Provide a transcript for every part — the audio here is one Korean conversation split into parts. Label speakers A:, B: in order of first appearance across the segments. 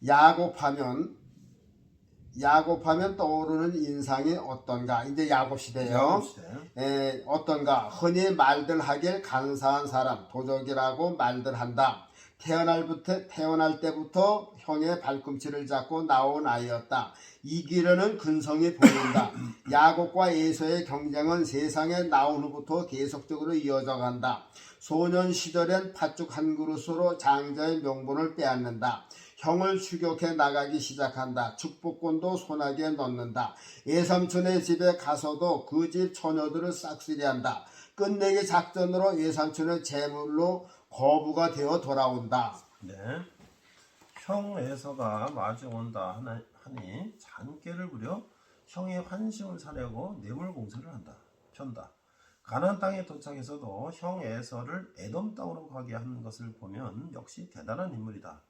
A: 야곱하면 떠오르는 인상이 어떤가? 이제 야곱 시대요. 어떤가? 흔히 말들 하길 간사한 사람, 도적이라고 말들 한다. 태어날 때부터 형의 발꿈치를 잡고 나온 아이였다. 이기려는 근성이 보인다. 야곱과 에서의 경쟁은 세상에 나온 후부터 계속적으로 이어져 간다. 소년 시절엔 팥죽 한 그릇으로 장자의 명분을 빼앗는다. 형을 추격해 나가기 시작한다. 축복권도 손아귀에 넣는다. 외삼촌의 집에 가서도 그 집 처녀들을 싹쓸이한다. 끝내기 작전으로 외삼촌의 재물로 거부가 되어 돌아온다.
B: 네. 형 에서가 마주온다 하니 잔꾀를 부려 형의 환심을 사려고 뇌물 공세를 편다. 가나안 땅에 도착해서도 형 에서를 에돔 땅으로 가게 한 것을 보면 역시 대단한 인물이다.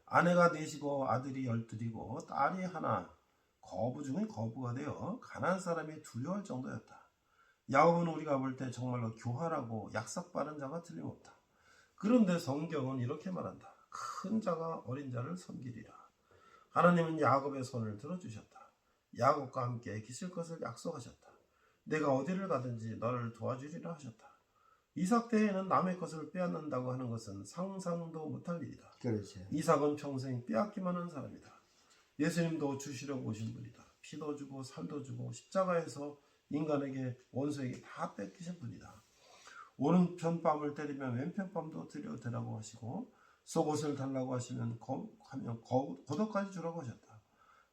B: 아내가 넷이고 아들이 12이고 딸이 하나, 거부 중의 거부가 되어 가나안 사람이 두려워할 정도였다. 야곱은 우리가 볼 때 정말로 교활하고 약삭 빠른 자가 틀림없다. 그런데 성경은 이렇게 말한다. 큰 자가 어린 자를 섬기리라. 하나님은 야곱의 손을 들어주셨다. 야곱과 함께 기실 것을 약속하셨다. 내가 어디를 가든지 너를 도와주리라 하셨다. 이삭 때에는 남의 것을 빼앗는다고 하는 것은 상상도 못할 일이다.
A: 그렇죠.
B: 이삭은 평생 빼앗기만 한 사람이다. 예수님도 주시려고 오신 분이다. 피도 주고 살도 주고 십자가에서 인간에게 원수에게 다 뺏기신 분이다. 오른편 뺨을 때리면 왼편 뺨도 들여대라고 하시고 속옷을 달라고 하시면 겉옷까지 주라고 하셨다.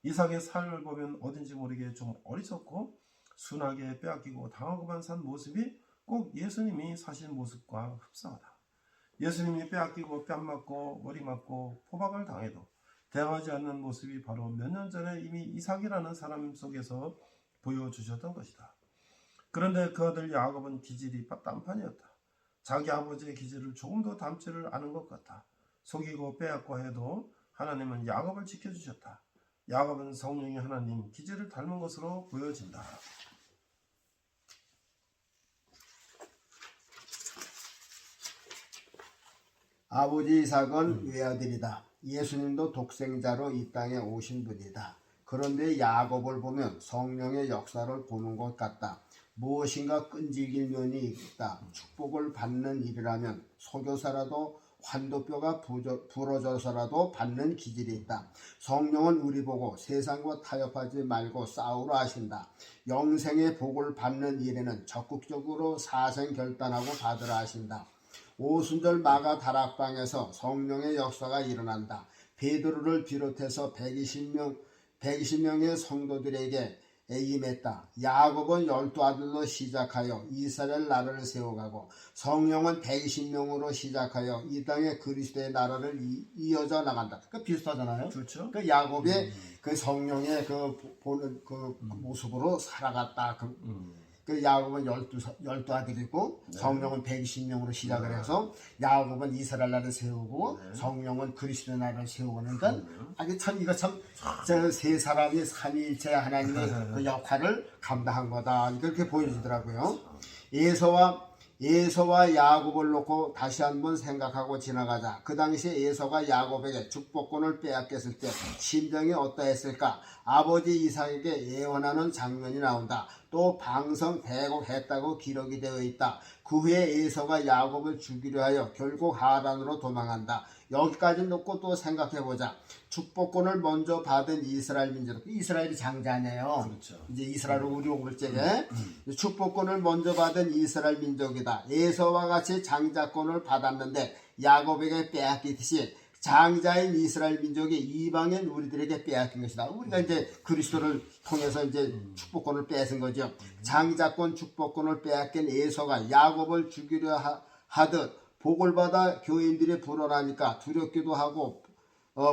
B: 이삭의 삶을 보면 어딘지 모르게 좀 어리석고 순하게 빼앗기고 당하고만 산 모습이 꼭 예수님이 사신 모습과 흡사하다. 예수님이 빼앗기고 뺨 맞고 머리 맞고 포박을 당해도 대항하지 않는 모습이 바로 몇 년 전에 이미 이삭이라는 사람 속에서 보여주셨던 것이다. 그런데 그 아들 야곱은 기질이 딴판이었다. 자기 아버지의 기질을 조금도 닮지를 않은 것 같다. 속이고 빼앗고 해도 하나님은 야곱을 지켜주셨다. 야곱은 성령의 하나님 기질을 닮은 것으로 보여진다.
A: 아버지 이삭은 외아들이다. 예수님도 독생자로 이 땅에 오신 분이다. 그런데 야곱을 보면 성령의 역사를 보는 것 같다. 무엇인가 끈질길 면이 있다. 축복을 받는 일이라면 속여서라도 환도뼈가 부러져서라도 받는 기질이 있다. 성령은 우리 보고 세상과 타협하지 말고 싸우라 하신다. 영생의 복을 받는 일에는 적극적으로 사생 결단하고 받으라 하신다. 오순절 마가 다락방에서 성령의 역사가 일어난다. 베드로를 비롯해서 120명의 성도들에게 임했다. 야곱은 12아들로 시작하여 이스라엘 나라를 세워가고 성령은 120명으로 시작하여 이 땅에 그리스도의 나라를 이어져 나간다. 그 비슷하잖아요.
B: 그렇죠.
A: 그 야곱의 그 성령의 보는 모습으로 살아갔다. 그 야곱은 12아들이고 성령은 120명으로 시작을 해서 야곱은 이스라엘 나라를 세우고 성령은 그리스도 나라를 세우고 그러니까 이거 참 저 세 사람이 삼위일체 하나님의 그 역할을 감당한 거다. 이렇게 보여지더라고요. 에서와 야곱을 놓고 다시 한번 생각하고 지나가자. 그 당시에 에서가 야곱에게 축복권을 빼앗겼을 때 심정이 어떠했을까? 아버지 이삭에게 예언하는 장면이 나온다. 또 방성 대곡했다고 기록이 되어 있다. 그 후에 에서가 야곱을 죽이려 하여 결국 하란으로 도망한다. 여기까지 놓고 또 생각해보자. 축복권을 먼저 받은 이스라엘 민족, 이스라엘이 장자네요.
B: 그렇죠.
A: 이제 이스라엘을 우리 올 적에 축복권을 먼저 받은 이스라엘 민족이다. 에서와 같이 장자권을 받았는데 야곱에게 빼앗기듯이 장자인 이스라엘 민족이 이방인 우리들에게 빼앗긴 것이다. 우리가 이제 그리스도를 통해서 이제 축복권을 뺏은 거죠. 장자권 축복권을 빼앗긴 에서가 야곱을 죽이려 하듯 복을 받아 교인들이 불어나니까 두렵기도 하고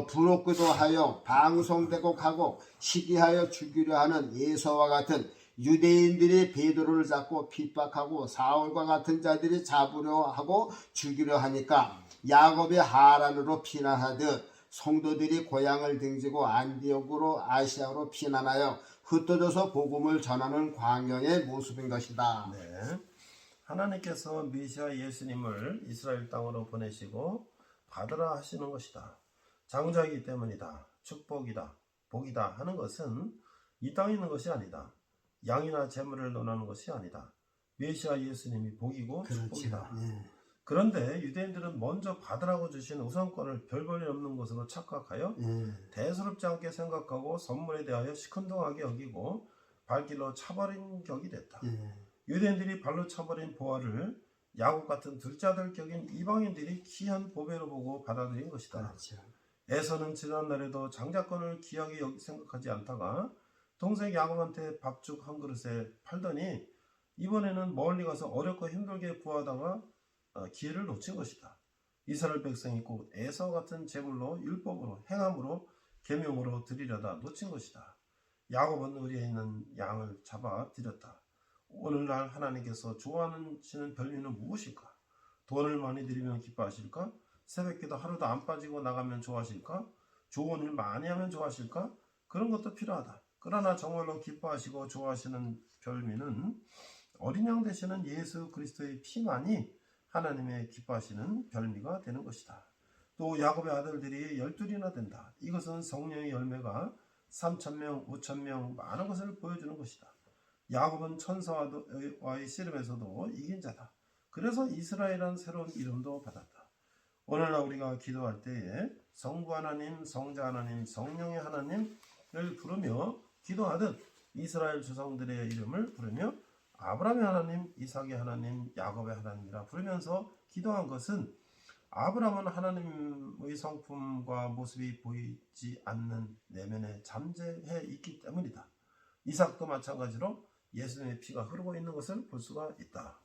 A: 부럽기도 하여 방송대곡하고 시기하여 죽이려 하는 에서와 같은 유대인들이 베드로를 잡고 핍박하고 사울과 같은 자들이 잡으려 하고 죽이려 하니까 야곱이 하란으로 피난하듯 성도들이 고향을 등지고 안디옥으로 아시아로 피난하여 흩어져서 복음을 전하는 광경의 모습인 것이다.
B: 네. 하나님께서 메시아 예수님을 이스라엘 땅으로 보내시고 받으라 하시는 것이다. 장자이기 때문이다. 축복이다. 복이다 하는 것은 이 땅에 있는 것이 아니다. 양이나 재물을 논하는 것이 아니다. 메시아 예수님이 복이고
A: 그렇죠.
B: 축복이다.
A: 예.
B: 그런데 유대인들은 먼저 받으라고 주신 우선권을 별 볼일 없는 것으로 착각하여
A: 예.
B: 대수롭지 않게 생각하고 선물에 대하여 시큰둥하게 여기고 발길로 차버린 격이 됐다.
A: 예.
B: 유대인들이 발로 차버린 보화를 야곱 같은 둘째 아들 격인 이방인들이 귀한 보배로 보고 받아들인 것이다.
A: 그렇죠.
B: 에서는 지난날에도 장자권을 귀하게 생각하지 않다가 동생 야곱한테 밥죽 한 그릇에 팔더니 이번에는 멀리 가서 어렵고 힘들게 구하다가 기회를 놓친 것이다. 이스라엘 백성이 곧 에서 같은 제물로 율법으로 행함으로 계명으로 드리려다 놓친 것이다. 야곱은 의리에 있는 양을 잡아 드렸다. 오늘날 하나님께서 좋아하시는 별미는 무엇일까? 돈을 많이 드리면 기뻐하실까? 새벽기도 하루도 안 빠지고 나가면 좋아하실까? 좋은 일 많이 하면 좋아하실까? 그런 것도 필요하다. 그러나 정말로 기뻐하시고 좋아하시는 별미는 어린 양 되시는 예수 그리스도의 피만이 하나님의 기뻐하시는 별미가 되는 것이다. 또 야곱의 아들들이 12이나 된다. 이것은 성령의 열매가 3,000명, 5,000명 많은 것을 보여주는 것이다. 야곱은 천사와의 씨름에서도 이긴 자다. 그래서 이스라엘이라는 새로운 이름도 받았다. 오늘날 우리가 기도할 때에 성부 하나님, 성자 하나님, 성령의 하나님을 부르며 기도하듯 이스라엘 조상들의 이름을 부르며 아브라함의 하나님, 이삭의 하나님, 야곱의 하나님이라 부르면서 기도한 것은 아브라함은 하나님의 성품과 모습이 보이지 않는 내면에 잠재해 있기 때문이다. 이삭도 마찬가지로 예수님의 피가 흐르고 있는 것을 볼 수가 있다.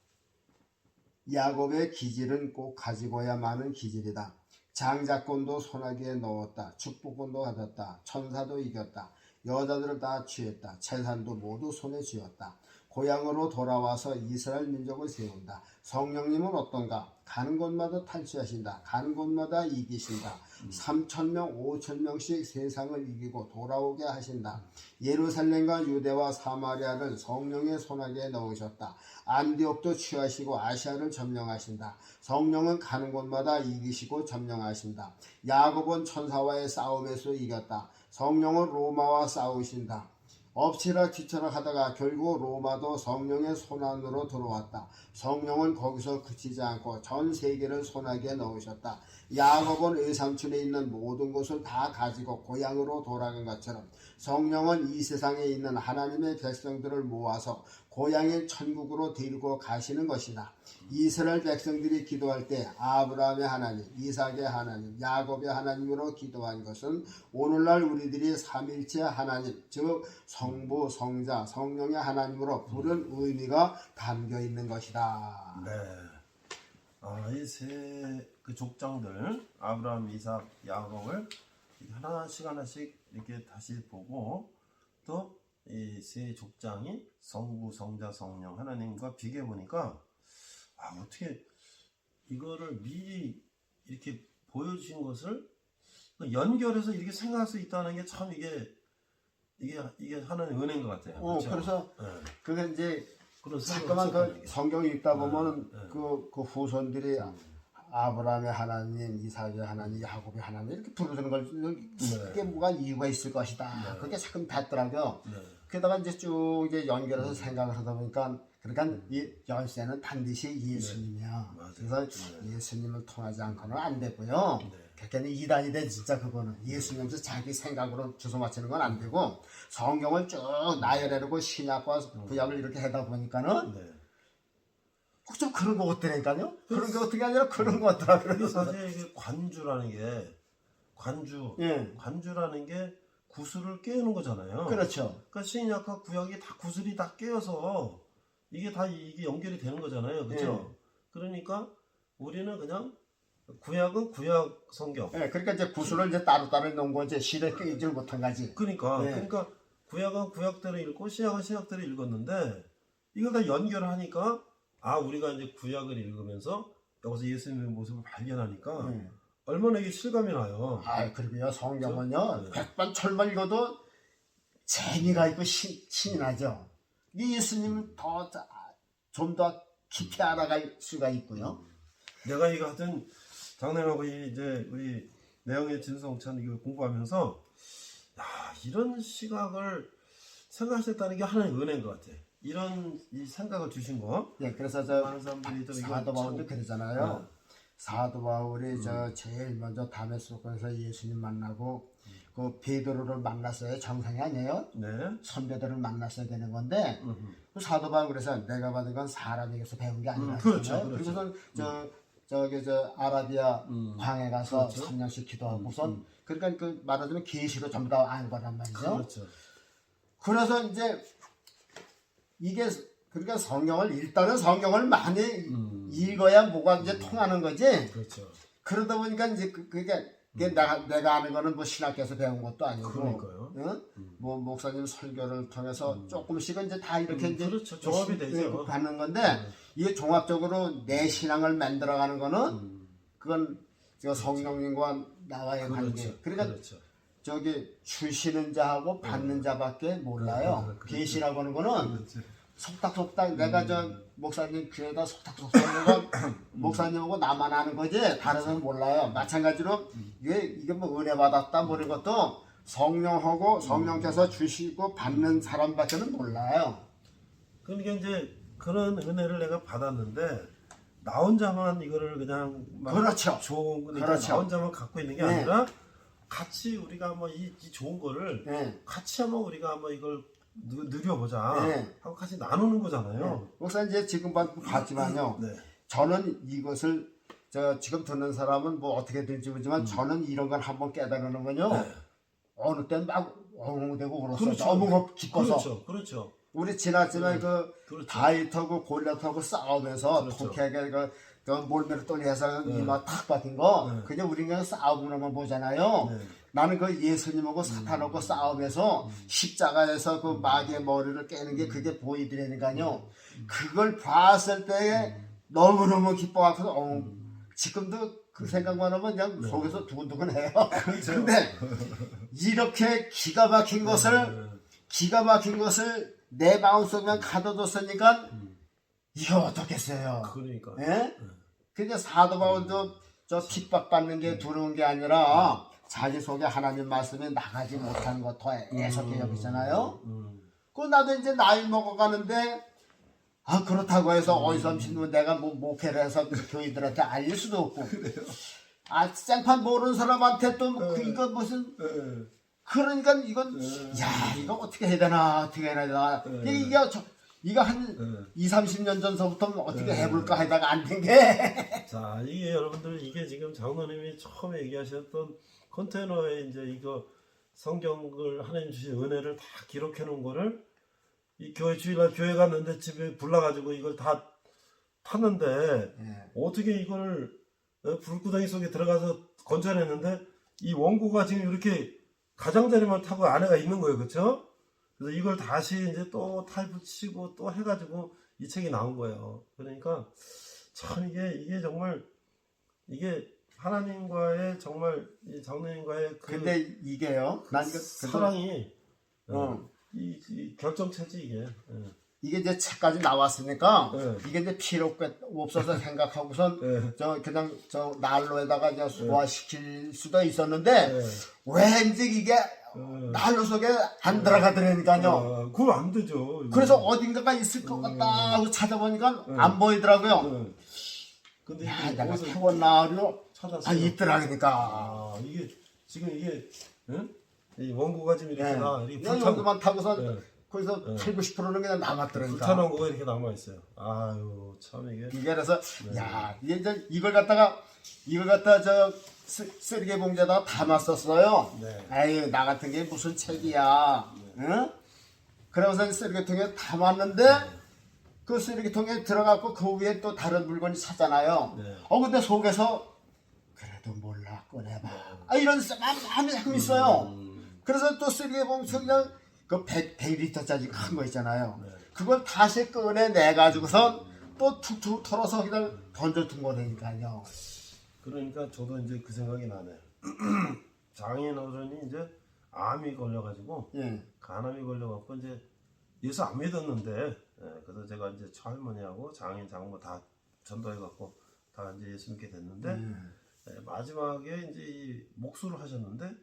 A: 야곱의 기질은 꼭 가지고야 마는 기질이다. 장자권도 손아귀에 넣었다. 축복권도 받았다. 천사도 이겼다. 여자들을 다 취했다. 재산도 모두 손에 쥐었다. 고향으로 돌아와서 이스라엘 민족을 세운다. 성령님은 어떤가? 가는 곳마다 탈취하신다. 가는 곳마다 이기신다. 3,000명, 5,000명씩 세상을 이기고 돌아오게 하신다. 예루살렘과 유대와 사마리아를 성령의 손아귀에 넣으셨다. 안디옥도 취하시고 아시아를 점령하신다. 성령은 가는 곳마다 이기시고 점령하신다. 야곱은 천사와의 싸움에서 이겼다. 성령은 로마와 싸우신다. 엎치락 뒤쳐락 하다가 결국 로마도 성령의 손안으로 들어왔다. 성령은 거기서 그치지 않고 전 세계를 손아귀에 넣으셨다. 야곱은 의삼촌에 있는 모든 것을 다 가지고 고향으로 돌아간 것처럼 성령은 이 세상에 있는 하나님의 백성들을 모아서 고향인 천국으로 데리고 가시는 것이다. 이스라엘 백성들이 기도할 때 아브라함의 하나님, 이삭의 하나님, 야곱의 하나님으로 기도한 것은 오늘날 우리들이 삼일체 하나님, 즉 성부, 성자, 성령의 하나님으로 부른 의미가 담겨 있는 것이다.
B: 네. 이 세 족장들 아브라함, 이삭, 야곱을 하나씩 이렇게 다시 보고 또 이 세 족장이 성부, 성자, 성령 하나님과 비교해 보니까 어떻게 이거를 미리 이렇게 보여주신 것을 연결해서 이렇게 생각할 수 있다는 게 참 이게 하나님의 은혜인 것 같아요. 그렇죠?
A: 그래서
B: 네.
A: 그게 이제
B: 그런
A: 잠깐만 그 성경 읽다 보면
B: 네.
A: 그 후손들이 아브라함의 하나님, 이삭의 하나님, 야곱의 하나님 이렇게 부르는 걸 그게 뭐가 이유가 있을 것이다. 그게 자꾸 닿더라고요. 그러다가 이제 쭉 이제 연결해서 생각을 하다 보니까 그러니까 이 열쇠는 반드시 예수님이야. 그래서 예수님을 통하지 않고는 안 되고요. 그러니까 이단이 돼 진짜 그거는 예수님께서 자기 생각으로 주소 맞추는 건 안 되고 성경을 쭉 나열해놓고 신약과 구약을 이렇게 하다 보니까는 좀 그런 거 같더라니까요. 그런 게 어떻게 아니라 그런 거 같더라. 그래서
B: 사실 이게 관주라는 게 관주라는 게 구슬을 깨우는 거잖아요.
A: 그렇죠.
B: 그러니까 신약과 구약이 다 구슬이 다 깨어서 이게 연결이 되는 거잖아요. 그렇죠? 그러니까 우리는 그냥 구약은 구약 성경.
A: 그러니까 이제 구슬을 이제 따로따로 놓은 거 이제 실에 끼질 못한 거지.
B: 그러니까 구약은 구약대로 읽고 신약은 신약대로 읽었는데 이걸 다 연결하니까 우리가 이제 구약을 읽으면서 여기서 예수님의 모습을 발견하니까 얼마나 이게 실감이 나요.
A: 그리고요 성경은요 100번 철번 읽어도 재미가 있고 신이 나죠. 예수님은 좀 더 깊이 알아갈 수가 있고요.
B: 내가 이거 하여튼 장로님하고 이제 우리 내용의 진성찬 이걸 공부하면서 야, 이런 시각을 생각하셨다는 게 하나의 은혜인 것 같아. 이런 이 생각을 주신 거.
A: 예, 그래서 저
B: 많은 사람들이 또 이걸
A: 사도 바울도
B: 참-
A: 그러잖아요. 사도 바울이 저 제일 먼저 다메섹에서 예수님 만나고 그 베드로를 만났어요. 정상이 아니에요.
B: 네.
A: 선배들을 만났어야 되는 건데 그 사도 바울 그래서 내가 받은 건 사람에게서 배운 게 아니라
B: 그렇죠, 그렇죠.
A: 그래서 저 아라비아 광에 가서
B: 그렇죠.
A: 3년씩 기도하고선 그러니까 그 말하자면 계시로 전부 다 안 거란 말이죠.
B: 그렇죠.
A: 그래서 이제 이게 그러니까 성경을 일단은 성경을 많이 읽어야 뭐가 이제 통하는 거지.
B: 그렇죠.
A: 그러다 보니까 이제 그게 내가 아는 거는 뭐 신학교에서 배운 것도 아니고,
B: 그러니까요.
A: 응? 뭐 목사님 설교를 통해서 조금씩은 이제 다 이렇게 이제
B: 그렇죠. 종합이 되죠.
A: 받는 건데 이게 종합적으로 내 신앙을 만들어가는 거는 그건 저 성령님과 나와의 관계.
B: 그렇죠.
A: 그러니까
B: 그렇죠.
A: 저기 주시는 자하고 받는 자밖에 몰라요.
B: 그렇죠.
A: 계시라고 하는 거는
B: 그렇죠.
A: 속닥속닥 내가 저 목사님 귀에다 속닥속닥 하는 건 목사님하고 나만 아는 거지 다른 사람은 몰라요. 마찬가지로 이게 뭐 은혜 받았다 뭐 이런 것도 성령하고 성령께서 주시고 받는 사람밖에는 몰라요.
B: 그러니까 이제 그런 은혜를 내가 받았는데 나 혼자만 이거를 그냥 막
A: 그렇죠.
B: 좋은 거니까
A: 그렇죠.
B: 나 혼자만 갖고 있는 게
A: 네.
B: 아니라 같이 우리가 한번 이 좋은 거를
A: 네.
B: 같이 한번 우리가 한번 이걸 누려보자
A: 네.
B: 하고 같이 나누는 거잖아요.
A: 목사님 이제 지금 봤지만요.
B: 네.
A: 저는 이것을 저 지금 듣는 사람은 뭐 어떻게 될지 모르지만 저는 이런 걸 한번 깨달으는 건요. 어느 때는 막 엉엉대고 울었어요.
B: 그렇죠.
A: 너무 기뻐서.
B: 그렇죠. 그렇죠.
A: 우리 지났지만
B: 그렇죠.
A: 다윗하고 골리앗하고 싸우면서
B: 그렇죠.
A: 독하게 그 몰매를 떨리해서 이마 탁 박힌 거 그냥 우리는 그냥 싸우고만 보잖아요.
B: 네.
A: 나는 그 예수님하고 사탄하고 싸우면서 십자가에서 그 마귀의 머리를 깨는 게 그게 보이더라니까요. 그걸 봤을 때 너무너무 기뻐갖고 지금도 그 생각만 하면 그냥 속에서 두근두근해요. 근데 이렇게 기가 막힌 것을 내 마음속에만 가둬뒀으니까 이거 어떻겠어요.
B: 그러니까.
A: 예? 근데 사도 바울도 저 핍박받는 게 두려운 게 아니라 자기 속에 하나님 말씀이 나가지 못하는 것 더 애석해 여기잖아요. 그 나도 이제 나이 먹어가는데 그렇다고 해서 어디서 신문 내가 뭐 목회를 해서 교인들한테 알릴 수도 없고 생판 모르는 사람한테 또 이거 무슨 그러니까 이건 야 이거 어떻게 해야 되나 이거 한 2, 30년 전서부터 어떻게 해볼까 하다가 안 된 게
B: 자, 이게 여러분들 이게 지금 장로님이 처음에 얘기하셨던 컨테이너에 이제 이거 성경을 하나님 주신 은혜를 다 기록해 놓은 거를 이 교회 주일날 교회 갔는데 집에 불나가지고 이걸 다 탔는데 어떻게 이거를 불구덩이 속에 들어가서 건져냈는데 이 원고가 지금 이렇게 가장자리만 타고 안에가 있는 거예요, 그렇죠? 그래서 이걸 다시 이제 또 타입 치고 또 해가지고 이 책이 나온 거예요. 그러니까 참 이게 정말 이게 하나님과의 정말 이 장로님과의
A: 근데 이게요 난 이거
B: 사랑이 이 결정체지 이게.
A: 이게 이제 책까지 나왔으니까
B: 네.
A: 이게 이제 필요 없어서 생각하고선 그냥 저 난로에다가 이제 소화시킬 수도 있었는데 왠지 이게 난로 속에 안 들어가더라니까요.
B: 그건 안 되죠. 이거.
A: 그래서 어딘가가 있을 것 같다 하고 찾아보니까 안 보이더라고요.
B: 근데
A: 야,
B: 이게
A: 내가
B: 어디서
A: 태웠나로
B: 찾았어요.
A: 있더라니까.
B: 이게 지금 이게 이 원고가 지금 이렇게 이렇게
A: 그냥 여기만 타고서
B: 네.
A: 거기서 8, 90%는 그냥 남았더라니까.
B: 불탄 원고가 이렇게 남아 있어요. 아유 참 이게.
A: 그래서 야 이게 이제 이걸 갖다가 저 쓰레기 봉지에다가 담았었어요.
B: 네.
A: 에이 나 같은 게 무슨 책이야. 응? 그러고서 쓰레기통에 담았는데 그 쓰레기통에 들어갔고 그 위에 또 다른 물건이 차잖아요.
B: 네.
A: 근데 속에서 그래도 몰라 꺼내봐. 이런 마음이 있어요. 그래서 또 쓰레기 봉지 그냥 그 100리터짜리 큰 거 있잖아요. 그걸 다시 꺼내내가지고서 또 툭툭 털어서 그냥 던져둔 거니까요.
B: 그러니까 저도 이제 그 생각이 나네요. 장인 어른이 이제 암이 걸려가지고 간암이 걸려갖고 이제 예수 안 믿었는데 그래서 제가 이제 처할머니하고 장인 장모 다 전도해갖고 다 이제 예수 믿게 됐는데 마지막에 이제 이 목수를 하셨는데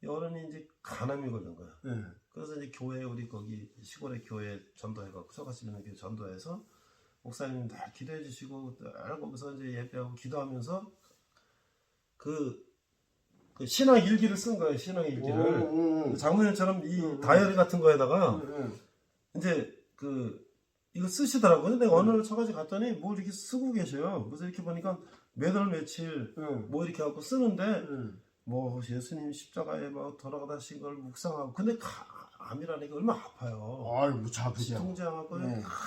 B: 이 어른이 이제 간암이 걸린 거야.
A: 예.
B: 그래서 이제 교회 우리 거기 시골의 교회 전도해갖고 서가시 있는 교회 전도해서 목사님 다 기도해 주시고 늘 거기서 이제 예배하고 기도하면서 그 신앙 일기를 쓴 거예요. 신앙 일기를. 그 장모님처럼 이 다이어리 같은 거에다가 이제 이거 쓰시더라고요. 내가 어느 날 처가지 갔더니 뭐 이렇게 쓰고 계셔요. 그래서 이렇게 보니까 몇 월 며칠 뭐 이렇게 하고 쓰는데 뭐 예수님 십자가에 막 돌아가신 걸 묵상하고 근데 암이라는 게 얼마나 아파요.
A: 아유 무척 아프죠.
B: 통제하고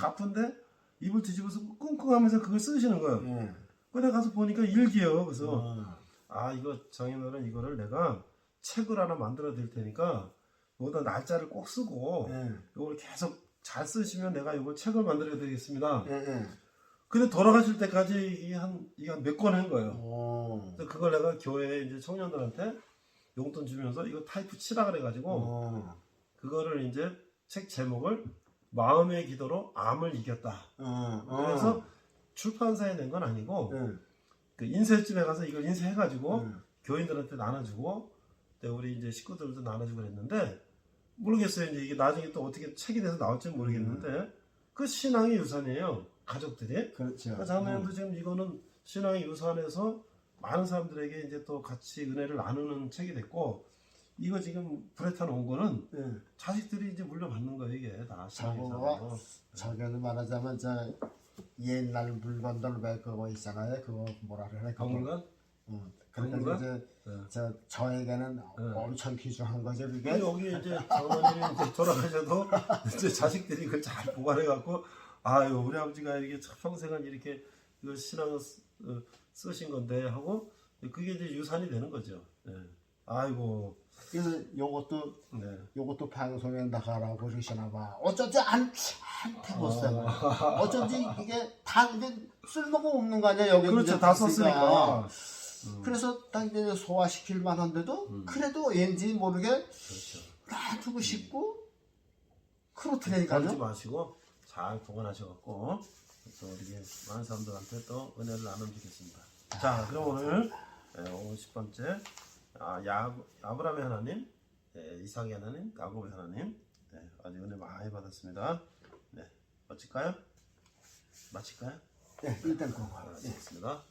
B: 아픈데 입을 뒤집어서 끙끙하면서 그걸 쓰시는 거예요. 근데 가서 보니까 일기예요. 그래서 아 이거 장인어른 이거를 내가 책을 하나 만들어 드릴 테니까 여기다 날짜를 꼭 쓰고 이걸 계속 잘 쓰시면 내가 이걸 책을 만들어 드리겠습니다. 근데 돌아가실 때까지 이게 한 몇 권 한 거예요. 그래서 그걸 내가 교회 이제 청년들한테 용돈 주면서 이거 타이프 치라 그래가지고 그거를 이제 책 제목을 마음의 기도로 암을 이겼다. 그래서 출판사에 낸 건 아니고 그 인쇄집에 가서 이걸 인쇄해가지고 교인들한테 나눠주고 우리 이제 식구들도 나눠주고 그랬는데 모르겠어요. 이제 이게 나중에 또 어떻게 책이 돼서 나올지는 모르겠는데 그 신앙의 유산이에요. 가족들이.
A: 그렇죠.
B: 장로님도 지금 이거는 신앙의 유산에서 많은 사람들에게 이제 또 같이 은혜를 나누는 책이 됐고 이거 지금 불에 타놓은 거는 자식들이 이제 물려받는 거예요. 이게 다 신앙의 유산으로.
A: 저기는 말하자면 저 옛날 물건들 왜 그거 있잖아요. 그거 뭐라 그래?
B: 박물관?
A: 그러니까 이제 저에게는 엄청 귀중한 거죠. 그게
B: 여기 이제 장로님이 이제 돌아가셔도 이제 자식들이 그걸 잘 보관해 갖고 아유 우리 아버지가 이렇게 평생을 이렇게 이거 신앙을 쓰신 건데 하고 그게 이제 유산이 되는 거죠. 아이고.
A: 그래서 요것도 방송에 나가라고 그러시나 봐. 어쩐지 안 해봤어요. 어쩐지 이게 다 이제 쓸모가 없는 거 아니야 여기.
B: 그렇죠. 다 썼으니까.
A: 그래서 딱 이제 소화시킬 만한데도 그래도 왠지 모르게
B: 그렇죠.
A: 놔두고 싶고 그렇더라니까요.
B: 버리지 마시고 잘 보관하셔갖고 또 우리 많은 사람들한테 또 은혜를 나누면 좋겠습니다. 자, 그럼 오늘 50번째 아브라함의 하나님, 이삭의 하나님, 야곱의 하나님 아주 은혜 많이 받았습니다. 마칠까요?
A: 네, 일단 그거.
B: 알겠습니다.